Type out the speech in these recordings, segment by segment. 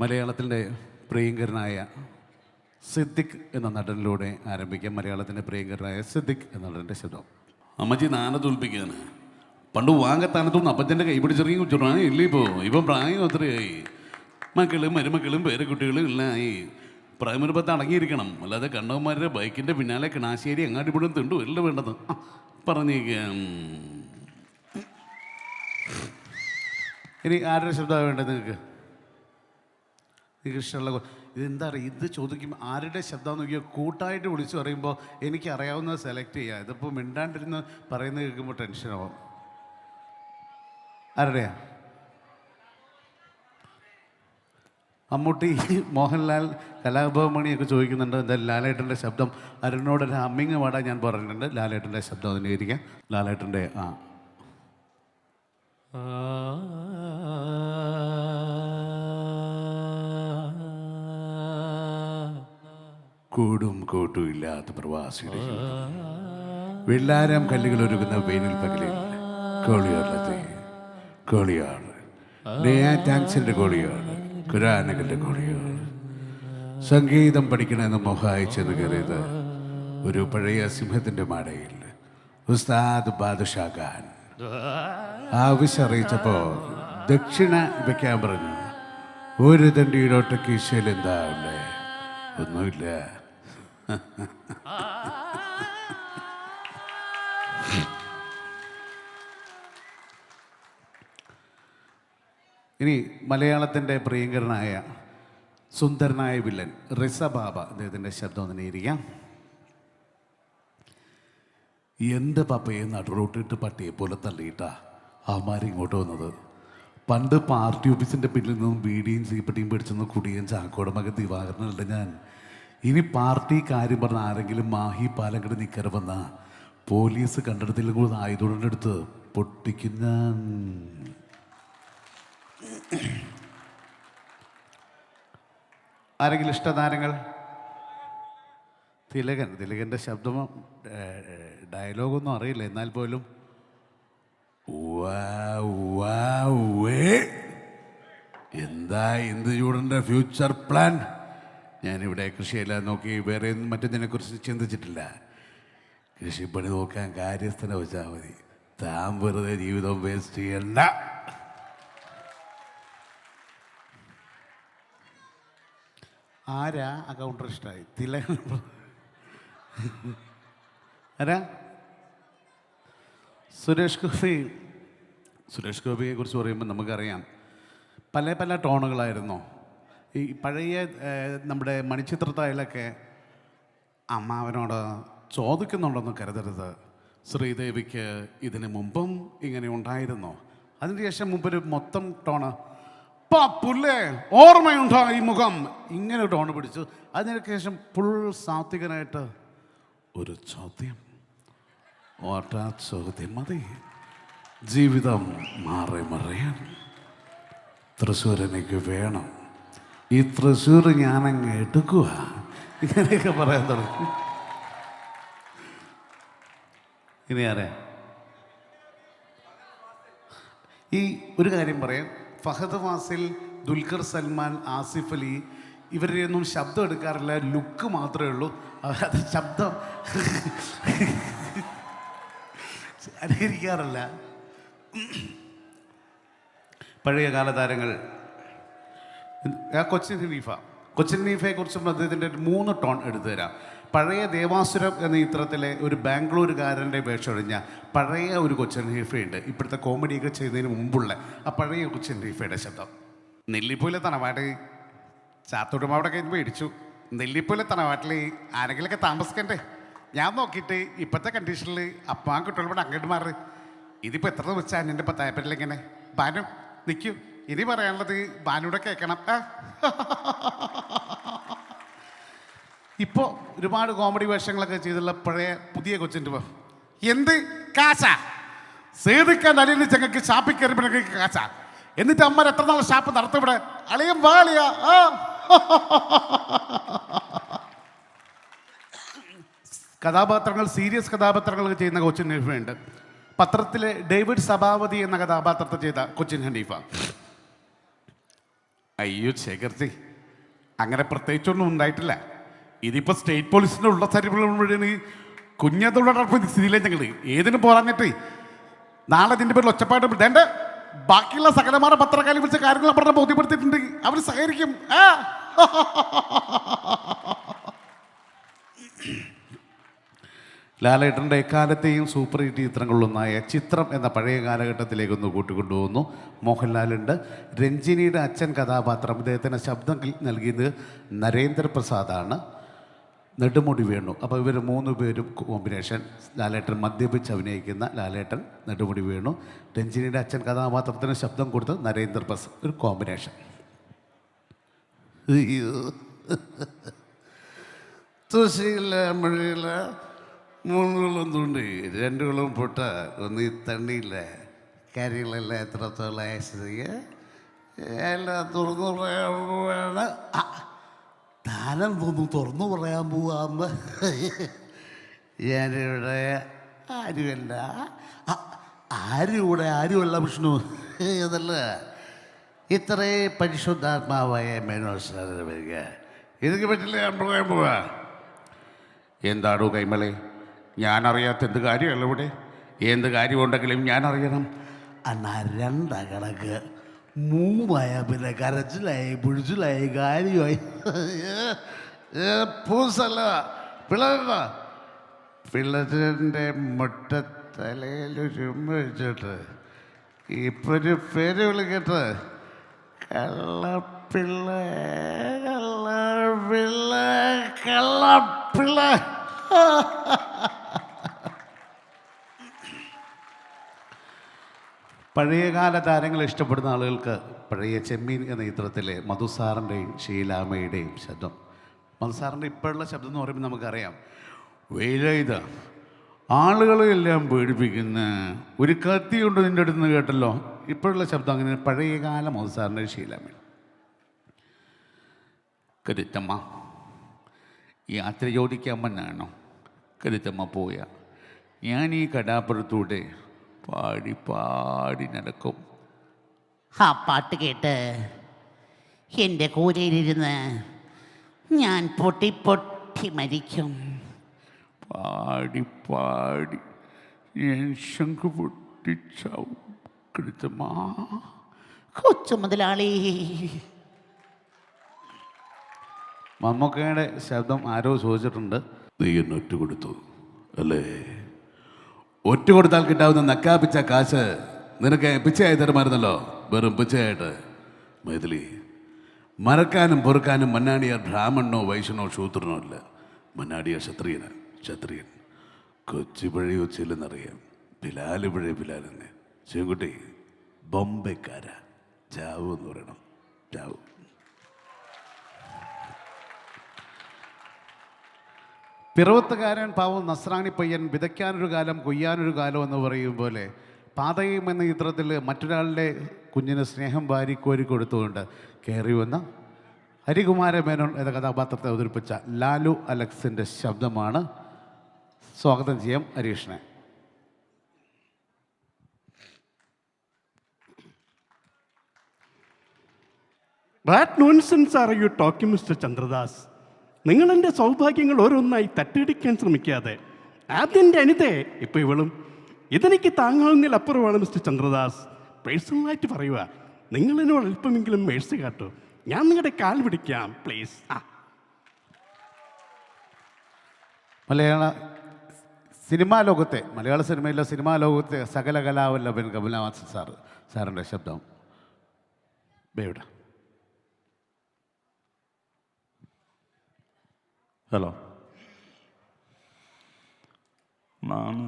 മലയാളത്തിൻ്റെ പ്രിയങ്കരനായ സിദ്ദിഖ് എന്ന നടനിലൂടെ ആരംഭിക്കാം. മലയാളത്തിൻ്റെ പ്രിയങ്കരനായ സിദ്ദിഖ് എന്ന നടൻ്റെ ശബ്ദം. അമ്മച്ചി നാനത്തൊൽപ്പിക്കാന് പണ്ട് വാങ്ങത്താനത്തൊന്ന് അപ്പച്ചൻ്റെ കൈ പിടിച്ചിറങ്ങി കുറിച്ചിട്ടാണ് ഇല്ല ഇപ്പം പ്രായം അത്രയായി. മക്കളും മരുമക്കളും പേരക്കുട്ടികളും എല്ലായി. പ്രായമൊരുപത്ത് അടങ്ങിയിരിക്കണം. അല്ലാതെ കണ്ണവന്മാരുടെ ബൈക്കിൻ്റെ പിന്നാലെ കിണാശ്ശേരി അങ്ങാടിപ്പുഴം തിണ്ടു അല്ല വേണ്ടത്. പറഞ്ഞേക്കാം. ഇനി ആരുടെ ശബ്ദമാണ് വേണ്ടത് നിങ്ങൾക്ക്? നിങ്ങൾക്ക് ഇഷ്ടമുള്ള ഇതെന്താ പറയുക, ഇത് ചോദിക്കുമ്പോൾ ആരുടെ ശബ്ദം നോക്കിയാൽ കൂട്ടായിട്ട് വിളിച്ചു പറയുമ്പോൾ എനിക്ക് അറിയാവുന്നത് സെലക്ട് ചെയ്യുക. ഇതിപ്പോൾ മിണ്ടാണ്ടിരുന്ന് പറയുന്നത് കേൾക്കുമ്പോൾ ടെൻഷനാവും. ആരുടെയാ? മമ്മൂട്ടി, മോഹൻലാൽ, കലാഭവമണിയൊക്കെ ചോദിക്കുന്നുണ്ട് എന്താ ലാലേട്ടൻ്റെ ശബ്ദം. അരുണിനോടൊരു ഹമ്മിങ് പാടാൻ ഞാൻ പറഞ്ഞിട്ടുണ്ട്. ലാലേട്ടൻ്റെ ശബ്ദം അതിന് ഇരിക്കാം. ലാലേട്ടൻ്റെ കൂടും കൂട്ടും ഇല്ലാത്ത പ്രവാസിയുടെ വെള്ളാരം കല്ലുകളൊരുക്കുന്ന വേനൽ പകലിൽ കോളിയാറിലെത്തി. കോളിയാർ ടാങ്സിൻ്റെ കോളിയാർ, ഖുരാനകളുടെ കോളിയാർ. സംഗീതം പഠിക്കണമെന്ന് മൊഹായി ചെന്ന് കയറിയത് ഒരു പഴയ സിംഹത്തിൻ്റെ മാടയിൽ ഉസ്താദ് ബാദുഷാ ഖാൻ ആവശ്യം അറിയിച്ചപ്പോൾ ദക്ഷിണ വയ്ക്കാൻ പറഞ്ഞു. ഒരു തണ്ടിയിലോട്ട് കീശയിൽ എന്താ ഉള്ളേ? ഒന്നുമില്ല. ഇനി മലയാളത്തിൻ്റെ പ്രിയങ്കരനായ സുന്ദരനായ വില്ലൻ റിസ ബാബ, അദ്ദേഹത്തിൻ്റെ ശബ്ദം തന്നെ ഇരിക്കാം. എൻ്റെ പപ്പയെ നടുറോട്ടിട്ട് പട്ടിയെ പോലെ തള്ളിയിട്ടാ അവന്മാർ ഇങ്ങോട്ട് വന്നത്. പണ്ട് പാർട്ടി ഓഫീസിൻ്റെ പിന്നിൽ നിന്നും ബീഡിയും സീപ്പട്ടിയും പിടിച്ചെന്ന് കുടിയൻ ചാക്കോടെ മകൻ ദിവാകരനല്ല ഞാൻ. ഇനി പാർട്ടി കാര്യം പറഞ്ഞ ആരെങ്കിലും മാഹി പാലങ്കട് നിൽക്കര വന്ന പോലീസ് കണ്ടെടുത്തില്ലെങ്കിൽ കൂടെ ആയുധോടെ അടുത്ത് പൊട്ടിക്കുന്ന. ആരെങ്കിലും ഇഷ്ടതാരങ്ങൾ? തിലകൻ്റെ ശബ്ദം ഡയലോഗൊന്നും അറിയില്ല, എന്നാൽ പോലും എന്താ എന്ത് ചൂടൻ്റെ ഫ്യൂച്ചർ പ്ലാൻ? ഞാനിവിടെ കൃഷിയെല്ലാം നോക്കി വേറെ മറ്റൊന്നിനെക്കുറിച്ച് ചിന്തിച്ചിട്ടില്ല. കൃഷിപ്പണി നോക്കാൻ കാര്യസ്ഥന വെച്ചാൽ മതി. താൻ വെറുതെ ജീവിതം വേസ്റ്റ് ചെയ്യണ്ട. ആരാ ആ കൗണ്ടർ ഇഷ്ടമായി? തിലകൻ ആരാ? സുരേഷ് ഗോപിയെ കുറിച്ച് പറയുമ്പോൾ നമുക്കറിയാം പല പല ടോണുകളായിരുന്നു. ഈ പഴയ നമ്മുടെ മണിച്ചിത്രത്താഴിലൊക്കെ അമ്മാവനോട് ചോദിക്കുന്നുണ്ടെന്ന് കരുതരുത്. ശ്രീദേവിക്ക് ഇതിന് മുമ്പും ഇങ്ങനെ ഉണ്ടായിരുന്നു. അതിന് ശേഷം മുമ്പൊരു മൊത്തം ടോണ് പുല്ലേ ഓർമ്മയുണ്ടോ ഈ മുഖം, ഇങ്ങനെ ടോണ് പിടിച്ചു. അതിന് ശേഷം ഫുൾ സാത്വികനായിട്ട് ഒരു ചോദ്യം, ഓട്ടാ ചോദ്യം മതി, ജീവിതം മാറി മറിയാൻ തൃശ്ശൂർ എനിക്ക് വേണം, ഈ തൃശ്ശൂർ ഞാനങ്ങ് എടുക്കുക, ഇങ്ങനെയൊക്കെ പറയാൻ തുടങ്ങി. ഇനി അറിയാം. ഈ ഒരു കാര്യം പറയാം, ഫഹദ് ഫാസിൽ, ദുൽഖർ സൽമാൻ, ആസിഫ് അലി ഇവരുടെയൊന്നും ശബ്ദം എടുക്കാറില്ല, ലുക്ക് മാത്രമേ ഉള്ളൂ. അത് ശബ്ദം അനുകരിക്കാറില്ല. പഴയ കാല താരങ്ങൾ കൊച്ചിൻ ഹനീഫയെ കുറിച്ചും അദ്ദേഹത്തിൻ്റെ 3 ടോൺ എടുത്തു തരാം. പഴയ ദേവാസുരം എന്ന ചിത്രത്തിലെ ഒരു ബാംഗ്ലൂരുകാരൻ്റെ വേഷമൊഴിഞ്ഞ പഴയ ഒരു കൊച്ചിൻ ഹനീഫയുണ്ട്. ഇപ്പോഴത്തെ കോമഡിയൊക്കെ ചെയ്തതിന് മുമ്പുള്ള ആ പഴയ കൊച്ചിൻ ഹനീഫയുടെ ശബ്ദം. നെല്ലിപ്പൂലെ തറവാട് ചാത്തോട്ടുമാവിടെ കഴിഞ്ഞ് മേടിച്ചു. നെല്ലിപ്പൂലെ തറവാട്ടിൽ ആരെങ്കിലുമൊക്കെ താമസിക്കണ്ടേ? ഞാൻ നോക്കിയിട്ട് ഇപ്പോഴത്തെ കണ്ടീഷനിൽ അപ്പാൻ കുട്ടികളോട് അങ്ങോട്ട് മാറ്. ഇതിപ്പോൾ എത്ര വെച്ചാൽ എൻ്റെ പത്തായപ്പറ്റിൽ ഇങ്ങനെ ബാനു നിൽക്കൂ. ഇനി പറയാനുള്ളത് ബാനുടെ കേൾക്കണം. ഇപ്പോൾ ഒരുപാട് കോമഡി വേഷങ്ങളൊക്കെ ചെയ്തുള്ള പഴയ പുതിയ കൊച്ചിൻ്റെ എന്ത് കാശാ സേതിക്കാൻ അലിന് ചങ്ങക്ക് ഷാപ്പിൽ കയറിപ്പിനൊക്കെ കാശാ. എന്നിട്ട് അമ്മ എത്ര നാൾ ഷാപ്പ് നടത്തിവിടെ അളിയും വാളിയ. കഥാപാത്രങ്ങൾ സീരിയസ് കഥാപാത്രങ്ങൾ ചെയ്യുന്ന കൊച്ചിൻ ഹനീഫയുണ്ട്. പത്രത്തിലെ ഡേവിഡ് സഭാവതി എന്ന കഥാപാത്രത്തെ ചെയ്ത കൊച്ചിൻ ഹനീഫ. അയ്യോ ശേഖർജി, അങ്ങനെ പ്രത്യേകിച്ചൊന്നും ഉണ്ടായിട്ടില്ല. ഇതിപ്പോൾ സ്റ്റേറ്റ് പോലീസിൻ്റെ ഉള്ള സ്ഥലം കുഞ്ഞത്തോടെ സ്ഥിതിയിലെ ഞങ്ങൾ ഏതിനും പോരാഞ്ഞിട്ട് നാളെ ഇതിൻ്റെ പേരിൽ ഒച്ചപ്പാട് വേണ്ട. ബാക്കിയുള്ള സകലമാരുടെ പത്രക്കാരെ വിളിച്ച കാര്യങ്ങൾ പറഞ്ഞ ബോധ്യപ്പെടുത്തിയിട്ടുണ്ട്. അവർ സഹകരിക്കും. ലാലേട്ടൻ്റെ എക്കാലത്തെയും സൂപ്പർ ഹിറ്റ് ചിത്രങ്ങളിലൊന്നായ ചിത്രം എന്ന പഴയ കാലഘട്ടത്തിലേക്കൊന്ന് കൂട്ടിക്കൊണ്ടുപോകുന്നു. മോഹൻലാലുണ്ട്. രഞ്ജിനിയുടെ അച്ഛൻ കഥാപാത്രം ഇദ്ദേഹത്തിന് ശബ്ദം നൽകിയത് നരേന്ദ്രപ്രസാദാണ്. നെടുമുടി വേണു. അപ്പോൾ ഇവർ 3 പേരും കോമ്പിനേഷൻ. ലാലേട്ടൻ മദ്യപിച്ച് അഭിനയിക്കുന്ന ലാലേട്ടൻ, നെടുമുടി വേണു. രഞ്ജിനിയുടെ അച്ഛൻ കഥാപാത്രത്തിന് ശബ്ദം കൊടുത്ത് നരേന്ദ്രപ്രസാദ്. ഒരു കോമ്പിനേഷൻ. തുശയില്ല മഴയില്ല 3 കുളം തുണ്ടി 2 കുളം പൊട്ട ഒന്നും തണ്ണിയില്ല. കാര്യങ്ങളെല്ലാം എത്രത്തോളം ആശ്രയിക്കുക എല്ലാം തുറന്നു പറയാൻ താനം തോന്നും തുറന്നു പറയാൻ പോവാന്ന്. ഞാനിവിടെ ആരുമല്ല. ആരുമിവിടെ ആരുമല്ല വിഷ്ണു അതല്ല. ഇത്രയും പരിശുദ്ധാത്മാവായ മേനോസാറിന് വരിക. ഇതൊക്കെ പറ്റില്ല. ഞാൻ പറയാൻ പോവാ. എന്താണോ കൈമളെ, ഞാനറിയാത്ത എന്ത് കാര്യമല്ല ഇവിടെ. എന്ത് കാര്യമുണ്ടെങ്കിലും ഞാൻ അറിയണം. എന്നാ 2 കണക്ക് 3 പിന്നെ കരച്ചിലായി പുഴിച്ചിലായി കാര്യമായി. പൂസല്ല പിള്ളേരുടെ മുട്ടത്തലയിൽ ചുമ വെച്ചിട്ട് ഇപ്പൊ ഒരു പേര് വിളിക്കട്ടെ. കള്ളപ്പിള്ള കള്ളപ്പിള്ള കള്ളപ്പിള്ള. പഴയകാല താരങ്ങളെ ഇഷ്ടപ്പെടുന്ന ആളുകൾക്ക് പഴയ ചെമ്മീൻ എന്ന ചിത്രത്തിലെ മധുസാറിൻ്റെയും ഷീലാമ്മയുടെയും ശബ്ദം. മധുസാറിൻ്റെ ഇപ്പോഴുള്ള ശബ്ദം എന്ന് പറയുമ്പോൾ നമുക്കറിയാം, വെയിലെയ്ത ആളുകളെല്ലാം പേടിപ്പിക്കുന്ന ഒരു കത്തി കൊണ്ട് നിൻ്റെ അടുത്ത് നിന്ന് കേട്ടല്ലോ. ഇപ്പോഴുള്ള ശബ്ദം അങ്ങനെ പഴയകാല മധുസാറിൻ്റെ ഷീലാമ്മ. കരുത്തമ്മ യാത്ര ചോദിക്കാൻ വന്നാണോ? കരുത്തമ്മ പോയ ഞാൻ ഈ കടാപ്പുറത്തൂടെ പാടി പാടി നടക്കും. ആ പാട്ട് കേട്ട് എൻ്റെ കൂരയിലിരുന്ന് ഞാൻ പൊട്ടി പൊട്ടി മരിക്കും. പാടി പാടി ഞാൻ ശംഖു പൊട്ടിച്ചാവും. കരുത്തമ്മ കൊച്ചു മുതലാളി. മമ്മൂക്കയുടെ ശബ്ദം ആരോ ചോദിച്ചിട്ടുണ്ട്. നീ എന്നെ ഒറ്റ കൊടുത്തു അല്ലേ? ഒറ്റ കൊടുത്താൽ കിട്ടാവുന്ന നക്കാപ്പിച്ച കാശ് നിനക്ക് പിച്ചയായി തരുമായിരുന്നല്ലോ. വെറും പിച്ചയായിട്ട്. മൈഥിലി, മറക്കാനും പൊറുക്കാനും മന്നാടിയാർ ബ്രാഹ്മണനോ വൈശ്യനോ ശൂദ്രനോ അല്ല. മന്നാടിയാർ ക്ഷത്രിയനാണ്. ക്ഷത്രിയൻ. കൊച്ചിപ്പഴി കൊച്ചിയിലെന്നറിയാം. ബിലാല് പഴയ ബിലാൽ തന്നെ. ശിവൻകുട്ടി ബോംബെക്കാരാ. ജാവു എന്ന് പറയണം. ജാവു. പിറവത്തുകാരൻ പാവം നസ്രാണി പയ്യൻ വിതയ്ക്കാനൊരു കാലം കൊയ്യാനൊരു കാലം എന്ന് പറയും പോലെ പാതയും എന്ന ചിത്രത്തിൽ മറ്റൊരാളുടെ കുഞ്ഞിന് സ്നേഹം വാരിക്കോരി കൊടുത്തുകൊണ്ട് കയറി വന്ന ഹരികുമാര മേനോൻ എന്ന കഥാപാത്രത്തെ അവതരിപ്പിച്ച ലാലു അലക്സിൻ്റെ ശബ്ദമാണ്. സ്വാഗതം ചെയ്യാം ഹരീഷിനെ. What nonsense are you talking mister Chandradas? നിങ്ങൾ എൻ്റെ സൗഭാഗ്യങ്ങൾ ഓരോന്നായി തട്ടിയിടിക്കാൻ ശ്രമിക്കാതെ ആദ്യൻ്റെ അനിതേ ഇപ്പോൾ ഇവളും ഇതെനിക്ക് താങ്ങാവുന്നതിലപ്പുറമാണ് മിസ്റ്റർ ചന്ദ്രദാസ്. പേഴ്സണലായിട്ട് പറയുക, നിങ്ങളെന്നോട് അല്പമെങ്കിലും മേഴ്സി കാട്ടു. ഞാൻ നിങ്ങളുടെ കാൽ പിടിക്കാം പ്ലീസ്. മലയാള സിനിമയിലെ സിനിമാ ലോകത്തെ സകല കലാവല്ലഭൻ കമലഹാസൻ സാറിൻ്റെ ശബ്ദം. ബേവിടെ. ஹலோ, நான்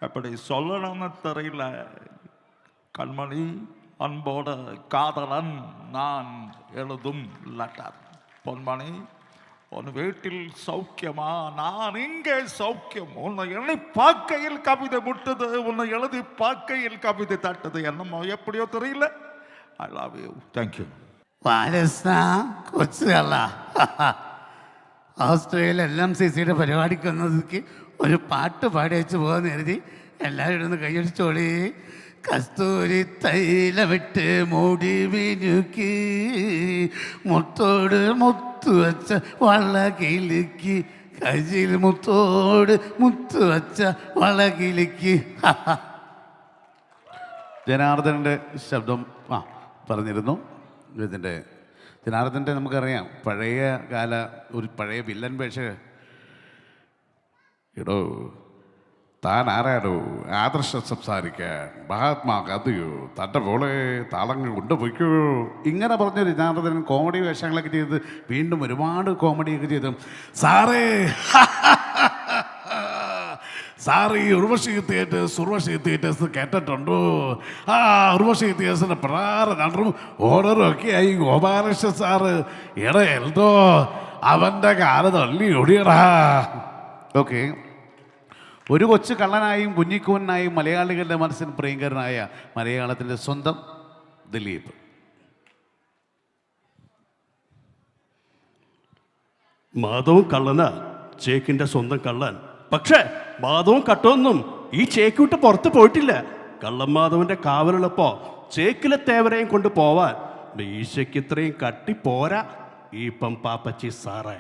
அப்படி சொல்லணும்னு தெரியல. கண்மணி, அன்போட காதலன் நான் எழுதும் லெட்டர். பொன்மணி, உன் வீட்டில் சௌக்கியமா? நான் இங்கே சௌக்கியம். உன்னை எண்ணி பார்க்கையில் கவிதை முட்டுது, உன்னை எழுதி பார்க்கையில் கவிதை தட்டுது. என்னமோ எப்படியோ தெரியல. I love you. தேங்க்யூ. കൊച്ചുകള്ള ഓസ്ട്രേലിയ LMCCയുടെ പരിപാടിക്ക് വന്നതിക്ക് ഒരു പാട്ട് പാടി വെച്ച് പോകാമെന്ന് കരുതി എല്ലാവരും ഒന്ന് കൈയടിച്ചോളി. കസ്തൂരി തൈലമിട്ട് മുടി മിനുക്കി മുത്തോട് മുത്തു വച്ച വളകിലുക്കി കയ്യിൽ മുത്തോട് മുത്തു വച്ച വളകിലുക്കി. ജനാർദ്ദൻ്റെ ശബ്ദം പറഞ്ഞിരുന്നു. ഇതിൻ്റെ ജനാർദ്ദൻ്റെ നമുക്കറിയാം പഴയ കാല ഒരു പഴയ വില്ലൻ വേഷ. എടോ താൻ ആരാടോ ആദർശം സംസാരിക്കാൻ, മഹാത്മാ ഗാന്ധിയോ തൻ്റെ പോലെ താളങ്ങൾ കൊണ്ടുപോയിക്കോ, ഇങ്ങനെ പറഞ്ഞൊരു ജനാർദ്ദൻ കോമഡി വേഷങ്ങളൊക്കെ ചെയ്ത് വീണ്ടും ഒരുപാട് കോമഡിയൊക്കെ ചെയ്തു. സാറേ സാറ് ഈ ഉർവശി തിയേറ്റേഴ്സ് കേട്ടിട്ടുണ്ടോ? ആ ഉർവശി തിയേറ്റേഴ്സിൻ്റെ പ്രധാന ഓർഡറും ഒക്കെ ആയി ഗോപാലകൃഷ്ണൻ സാറ്. എന്തോ അവൻ്റെ കാലം തള്ളി ഒടിയടാ. ഓക്കെ, ഒരു കൊച്ചു കള്ളനായും കുഞ്ഞിക്കൂനായും മലയാളികളുടെ മനസ്സിന് പ്രിയങ്കരനായ മലയാളത്തിൻ്റെ സ്വന്തം ദിലീപ്. മാധവും കള്ളന, ചേക്കിൻ്റെ സ്വന്തം കള്ളൻ. പക്ഷേ മാധവും കട്ടൊന്നും ഈ ചേക്ക് വിട്ട് പുറത്ത് പോയിട്ടില്ല. കള്ളൻ മാധവന്റെ കാവലുള്ളപ്പോ ചേക്കിലെ തേവരെയും കൊണ്ട് പോവാൻ മീശയ്ക്ക് ഇത്രയും കട്ടി പോരാ ഈ പാപ്പച്ചി സാറേ.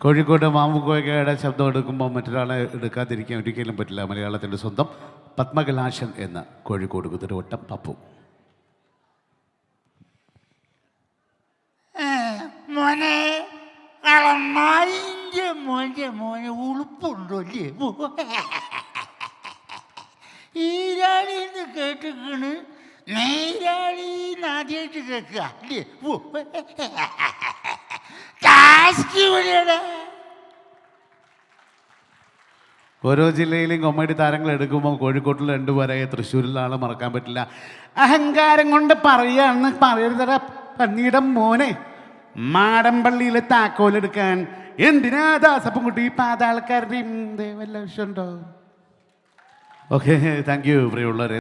കോഴിക്കോട് മാമുക്കോയ്ക്കയുടെ ശബ്ദം എടുക്കുമ്പോൾ മറ്റൊരാളെ എടുക്കാതിരിക്കാൻ ഒരിക്കലും പറ്റില്ല. മലയാളത്തിൻ്റെ സ്വന്തം പത്മകലാശൻ എന്ന കോഴിക്കോട് കുതിരവട്ടം പപ്പു. മോനെ മോനെ ഉളുപ്പുണ്ടോ അല്ലേ? ഈരാളിന്ന് കേട്ടിക്കണ്, നേരാളി ആദ്യമായിട്ട് കേൾക്കുക അല്ലേ? ഓരോ ജില്ലയിലും കൊമേഡി താരങ്ങൾ എടുക്കുമ്പോൾ കോഴിക്കോട്ടിൽ രണ്ടുപേരായ തൃശ്ശൂരിലെ ആളെ മറക്കാൻ പറ്റില്ല. അഹങ്കാരം കൊണ്ട് പറയാന്ന് പറയരുതട പന്നീടം മോനെ. മാടമ്പള്ളിയിലെ താക്കോലെടുക്കാൻ എന്തിനാ ദാസപ്പൻകുട്ടി പാതാൾക്കാരുടെയും വല്ല വിഷയമുണ്ടോ? ഓക്കെ, താങ്ക് യു പ്രിയമുള്ളവരെ.